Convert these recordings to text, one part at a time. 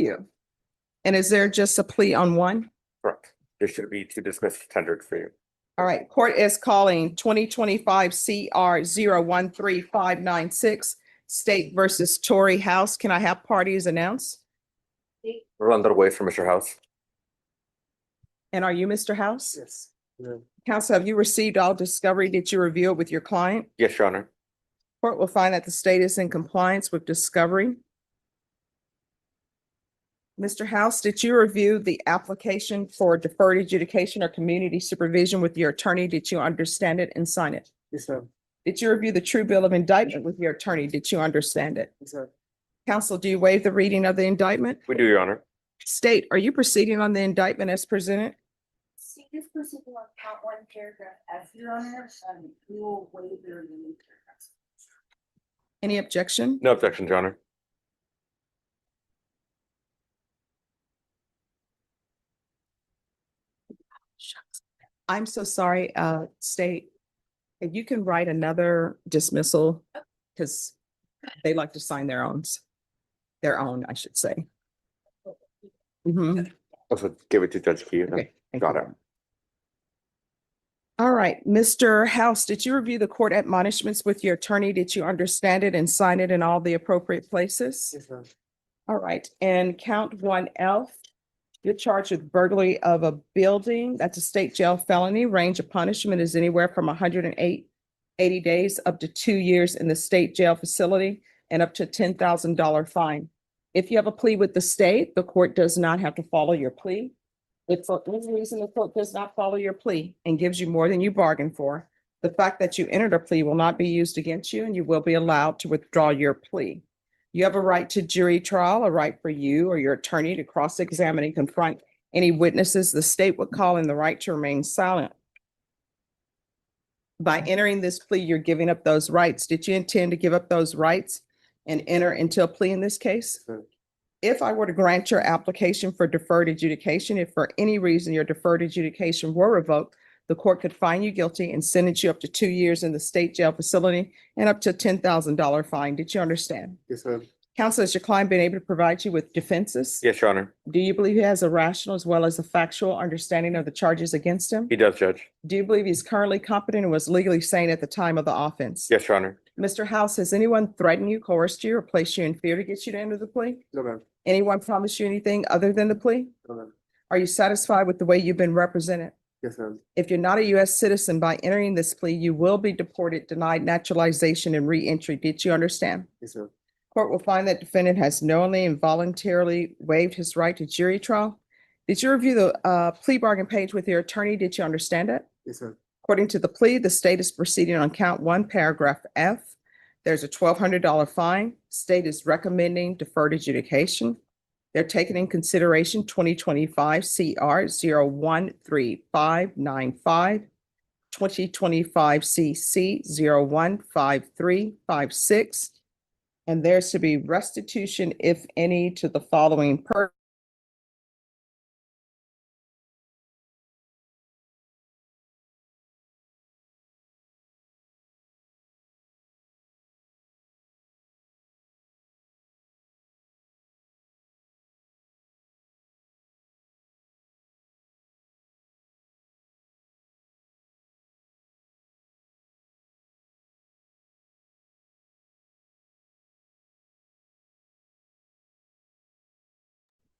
you. And is there just a plea on one? Correct. There should be two dismissed tendered for you. All right, court is calling 2025 CR 013596 State versus Tory House. Can I have parties announced? We're underway for Mr. House. And are you Mr. House? Yes. Counsel, have you received all discovery? Did you review it with your client? Yes, Your Honor. Court will find that the state is in compliance with discovery. Mr. House, did you review the application for deferred adjudication or community supervision with your attorney? Did you understand it and sign it? Yes, sir. Did you review the true bill of indictment with your attorney? Did you understand it? Yes, sir. Counsel, do you waive the reading of the indictment? We do, Your Honor. State, are you proceeding on the indictment as presented? See, this proceeding on count one, paragraph F, Your Honor, we will waive the remaining paragraphs. Any objection? No objections, Your Honor. I'm so sorry, state, if you can write another dismissal, because they like to sign their own, I should say. Mhm. Also give it to Judge Key. Okay, thank Got you. it. All right, Mr. House, did you review the court admonishments with your attorney? Did you understand it and sign it in all the appropriate places? Yes, sir. All right, and count one F, you're charged with burglary of a building. That's a state jail felony. Range of punishment is anywhere from 180 days up to 2 years in the state jail facility and up to $10,000 fine. If you have a plea with the state, the court does not have to follow your plea. If for any reason the court does not follow your plea and gives you more than you bargained for, the fact that you entered a plea will not be used against you and you will be allowed to withdraw your plea. You have a right to jury trial, a right for you or your attorney to cross-examine and confront any witnesses the state would call, and the right to remain silent. By entering this plea, you're giving up those rights. Did you intend to give up those rights and enter into a plea in this case? Sir. If I were to grant your application for deferred adjudication, if for any reason your deferred adjudication were revoked, the court could find you guilty and sentence you up to 2 years in the state jail facility and up to $10,000 fine. Did you understand? Yes, sir. Counsel, has your client been able to provide you with defenses? Yes, Your Honor. Do you believe he has a rational as well as a factual understanding of the charges against him? He does, Judge. Do you believe he's currently competent and was legally sane at the time of the offense? Yes, Your Honor. Mr. House, has anyone threatened you, coerced you, or placed you in fear to get you to enter the plea? No, ma'am. Anyone promised you anything other than the plea? No, ma'am. Are you satisfied with the way you've been represented? Yes, ma'am. If you're not a U.S. citizen, by entering this plea, you will be deported, denied naturalization, and re-entry. Did you understand? Yes, sir. Court will find that defendant has knowingly and voluntarily waived his right to jury trial. Did you review the plea bargain page with your attorney? Did you understand it? Yes, sir. According to the plea, the state is proceeding on count one, paragraph F. There's a $1,200 fine. State is recommending deferred adjudication. They're taking in consideration 2025 CR 013595, 2025 CC 015356, and there's to be restitution, if any, to the following per.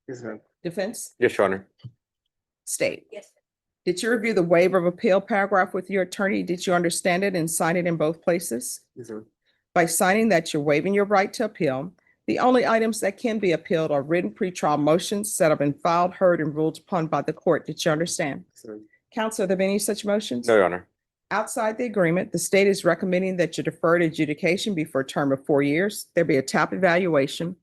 Yes, ma'am. Defense? Yes, Your Honor. State. Yes. Did you review the waiver of appeal paragraph with your attorney? Did you understand it and sign it in both places? Yes, sir. By signing that you're waiving your right to appeal, the only items that can be appealed are written pretrial motions that have been filed, heard, and ruled upon by the court. Did you understand? Yes, sir. Counsel, are there any such motions? No, Your Honor. Outside the agreement, the state is recommending that your deferred adjudication be for a term of 4 years. There be a TAP evaluation,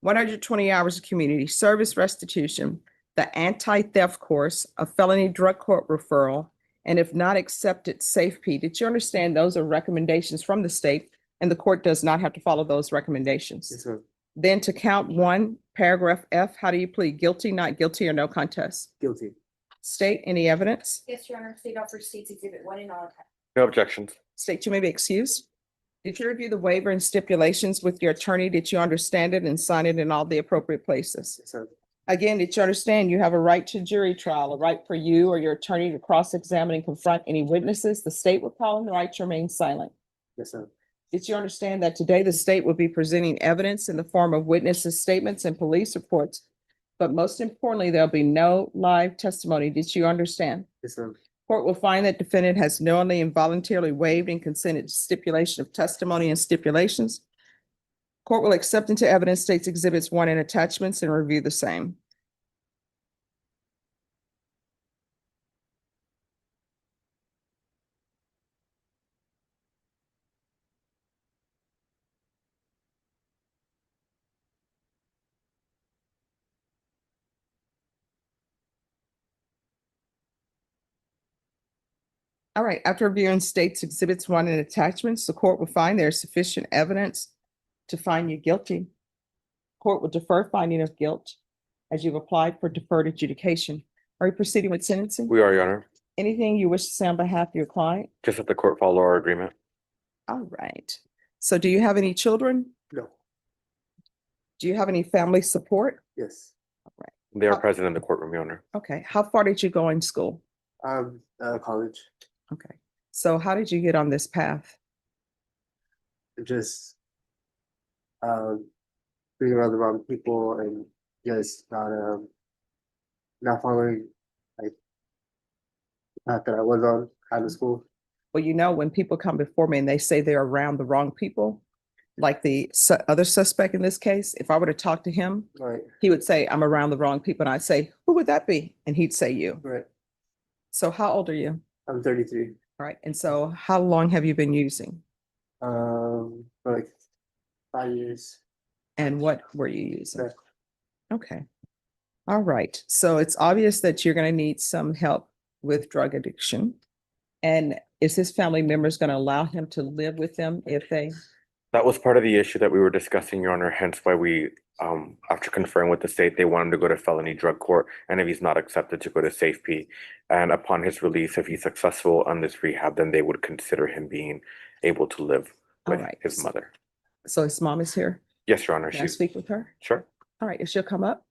120 hours of community service restitution, the anti-theft course, a felony drug court referral, and if not accepted, SAFP. Did you understand those are recommendations from the state and the court does not have to follow those recommendations? Yes, sir. Then to count one, paragraph F, how do you plead? Guilty, not guilty, or no contest? Guilty. State, any evidence? Yes, Your Honor, state offers states exhibit 1 in all. No objections. State, you may be excused. Did you review the waiver and stipulations with your attorney? Did you understand it and sign it in all the appropriate places? Yes, sir. Again, did you understand you have a right to jury trial, a right for you or your attorney to cross-examine and confront any witnesses? The state will call on the right to remain silent. Yes, sir. Did you understand that today the state will be presenting evidence in the form of witnesses' statements and police reports? But most importantly, there'll be no live testimony. Did you understand? Yes, sir. Court will find that defendant has knowingly and voluntarily waived and consented to stipulation of testimony and stipulations. Court will accept into evidence states exhibits 1 and attachments and review the same. All right, after reviewing states exhibits 1 and attachments, the court will find there is sufficient evidence to find you guilty. Court will defer finding of guilt as you've applied for deferred adjudication. Are you proceeding with sentencing? We are, Your Honor. Anything you wish to say on behalf of your client? Just that the court follow our agreement. All right. So do you have any children? No. Do you have any family support? Yes. They are present in the courtroom, Your Honor. Okay. How far did you go in school? College. Okay. So how did you get on this path? Just being around the wrong people and just not following like the path that I was on out of school. Well, you know, when people come before me and they say they're around the wrong people, like the other suspect in this case, if I were to talk to him, Right. he would say, I'm around the wrong people. And I'd say, who would that be? And he'd say you. Right. So how old are you? I'm 33. All right. And so how long have you been using? For like 5 years. And what were you using? Right. Okay. All right. So it's obvious that you're going to need some help with drug addiction. And is his family members going to allow him to live with them if they? That was part of the issue that we were discussing, Your Honor, hence why we, after conferring with the state, they want him to go to Felony Drug Court, and if he's not accepted, to go to SAFP. And upon his release, if he's successful on this rehab, then they would consider him being able to live All with right. his mother. So his mom is here. Yes, Your Honor, Can I she, speak with her? sure, All right. If she'll come up.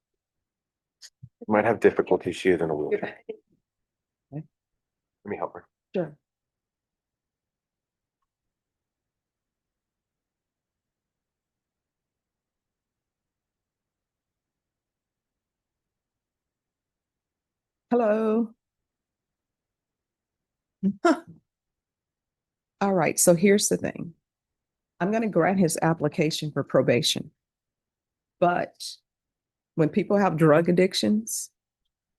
might have difficulty, she is in a wheelchair. Let me help her. Sure. Hello. All right, so here's the thing. I'm going to grant his application for probation. But when people have drug addictions,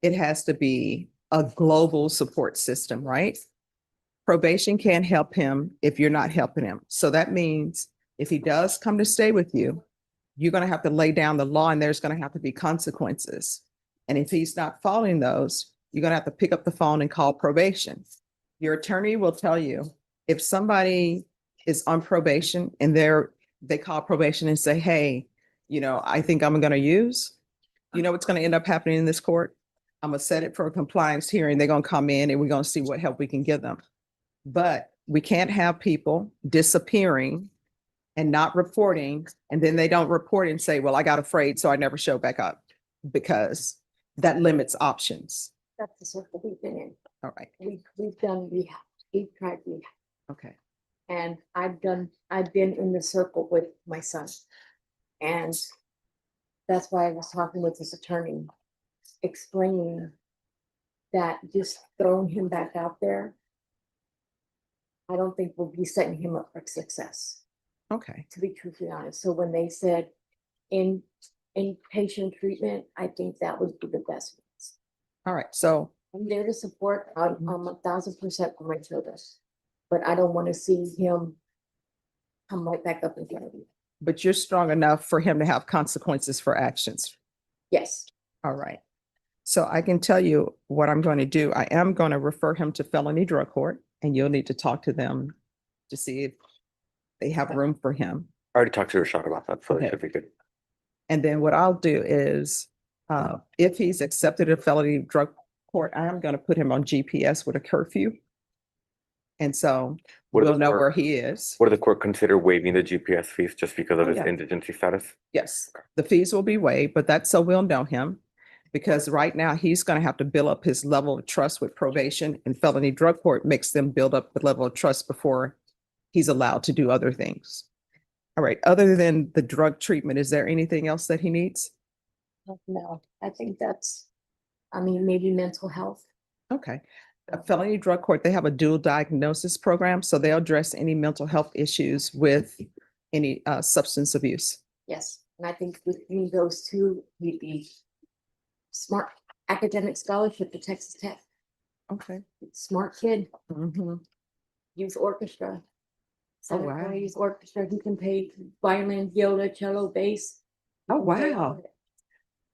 it has to be a global support system, right? Probation can't help him if you're not helping him. So that means if he does come to stay with you, you're going to have to lay down the law and there's going to have to be consequences. And if he's not following those, you're going to have to pick up the phone and call probation. Your attorney will tell you if somebody is on probation and they call probation and say, hey, you know, I think I'm going to use, you know, what's going to end up happening in this court? I'm going to set it for a compliance hearing. They're going to come in and we're going to see what help we can give them. But we can't have people disappearing and not reporting, and then they don't report and say, well, I got afraid, so I never showed back up, because that limits options. That's the circle we've been in. All right, We've done rehab, we've tried rehab, okay. and I've been in the circle with my son. And that's why I was talking with his attorney, explaining that just throwing him back out there, I don't think we'll be setting him up for success, Okay, to be truthfully honest. So when they said inpatient treatment, I think that would be the best. all right, so, I'm there to support, I'm 1,000% for my children, but I don't want to see him come right back up in front of you. but you're strong enough for him to have consequences for actions. Yes, All right. So I can tell you what I'm going to do. I am going to refer him to Felony Drug Court, and you'll need to talk to them to see if they have room for him. I already talked to Rashad about that, so Okay. it should be good. And then what I'll do is, if he's accepted a Felony Drug Court, I am going to put him on GPS with a curfew. And so Would we'll the know court- where he is. Would the court consider waiving the GPS fees just because of Oh, his yeah. indigency status? Yes, the fees will be waived, but that's so we'll know him. Because right now, he's gonna have to build up his level of trust with probation, and felony drug court makes them build up the level of trust before he's allowed to do other things. All right, other than the drug treatment, is there anything else that he needs? No, I think I mean, maybe mental health. Okay. A felony drug court, they have a dual diagnosis program, so they'll address any mental health issues with any substance abuse. Yes, and I think between those two, he'd be smart. Academic scholarship to Texas Tech, Okay. smart kid, Mhm. youth orchestra. Oh, Southern wow. California Youth Orchestra, he can play violin, viola, cello, bass. He Oh, can play all wow. of it.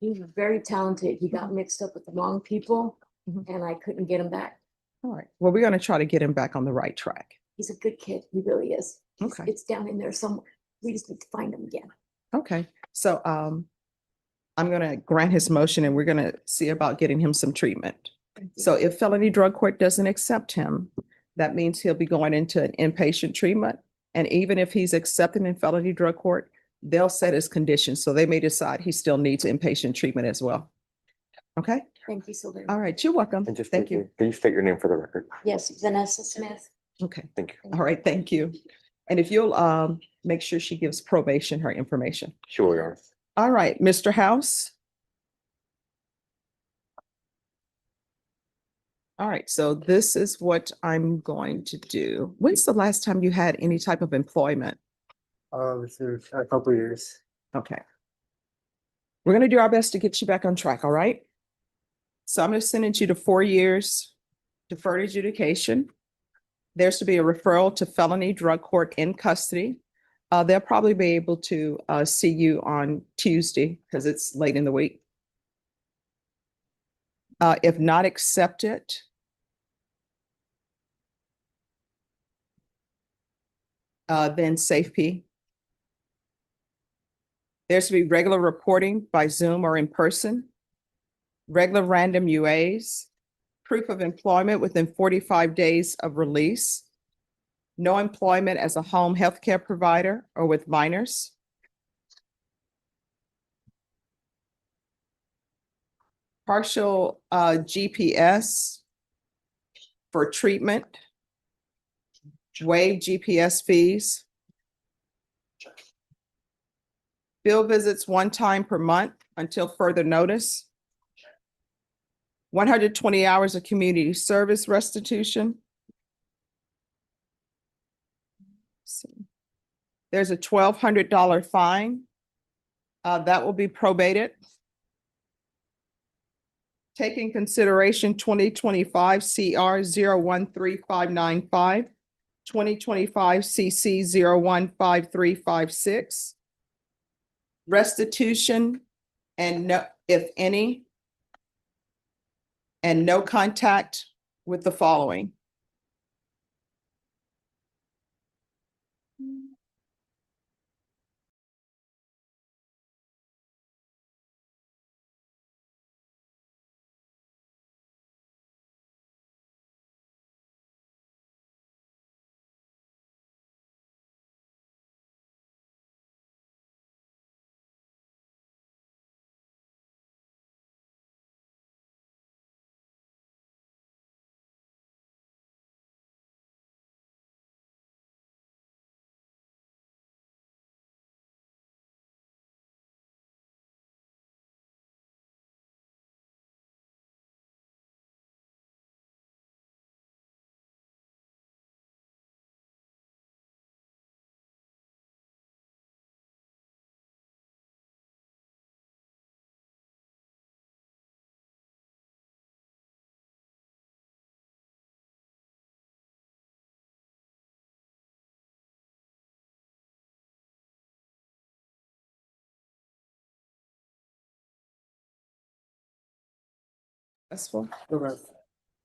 He was very talented. He got mixed up with the wrong people Mhm. and I couldn't get him back. All right. Well, we're gonna try to get him back on the right track. He's a good kid. He really is. Okay. It's down in there somewhere. We just need to find him again. Okay, so I'm gonna grant his motion and we're gonna see about getting him some treatment. So if felony drug court doesn't accept him, that means he'll be going into an inpatient treatment. And even if he's accepted in felony drug court, they'll set his conditions, so they may decide he still needs inpatient treatment as well. Okay, Thank you so very all much. right, you're welcome. And just Thank you. Can you state your name for the record? Yes, Vanessa Smith. Okay, Thank you. all right, thank you. And if you'll make sure she gives probation her information. Sure, Your Honor. All right, Mr. House. All right, so this is what I'm going to do. When's the last time you had any type of employment? It's a couple years. Okay. We're gonna do our best to get you back on track, all right? So I'm gonna send you to 4 years deferred adjudication. There's to be a referral to felony drug court in custody. They'll probably be able to see you on Tuesday because it's late in the week. If not accepted, then SAFP. There's to be regular reporting by Zoom or in person, regular random UAs, proof of employment within 45 days of release, no employment as a home healthcare provider or with minors. Partial GPS for treatment, waive GPS fees. Field visits 1 time per month until further notice. 120 hours of community service restitution. There's a $1,200 fine. That will be probated. Take in consideration 2025 CR 013595, 2025 CC 015356. Restitution and no, if any, and no contact with the following. Successful. Okay.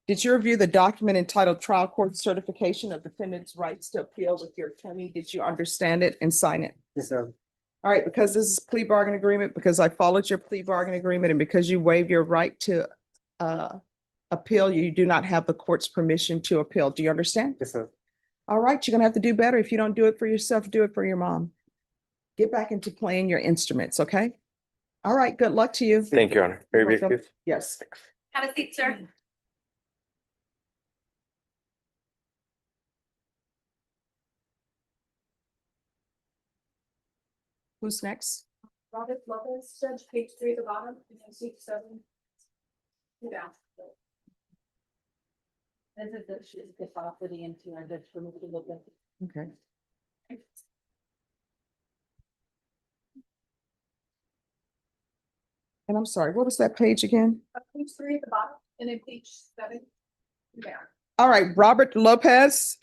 Did you review the document entitled Trial Court Certification of Defendant's Rights to Appeal with your attorney? Did you understand it and sign it? Yes, sir. All right, because this is plea bargain agreement, because I followed your plea bargain agreement, and because you waived your right to appeal, you do not have the court's permission to appeal. Do you understand? Yes, sir. All right, you're gonna have to do better. If you don't do it for yourself, do it for your mom. Get back into playing your instruments, okay? All right, good luck to you. Thank you, Your Honor. May I be You're welcome. excused? Yes. Have a seat, sir. Who's next? Robert Lopez, Judge, page 3 at the bottom, and then seat 7. Down. As if that should get off with the into our Dutch for me to look at. Okay. And I'm sorry, what was that page again? Page 3 at the bottom, and then page 7. Down. All right, Robert Lopez.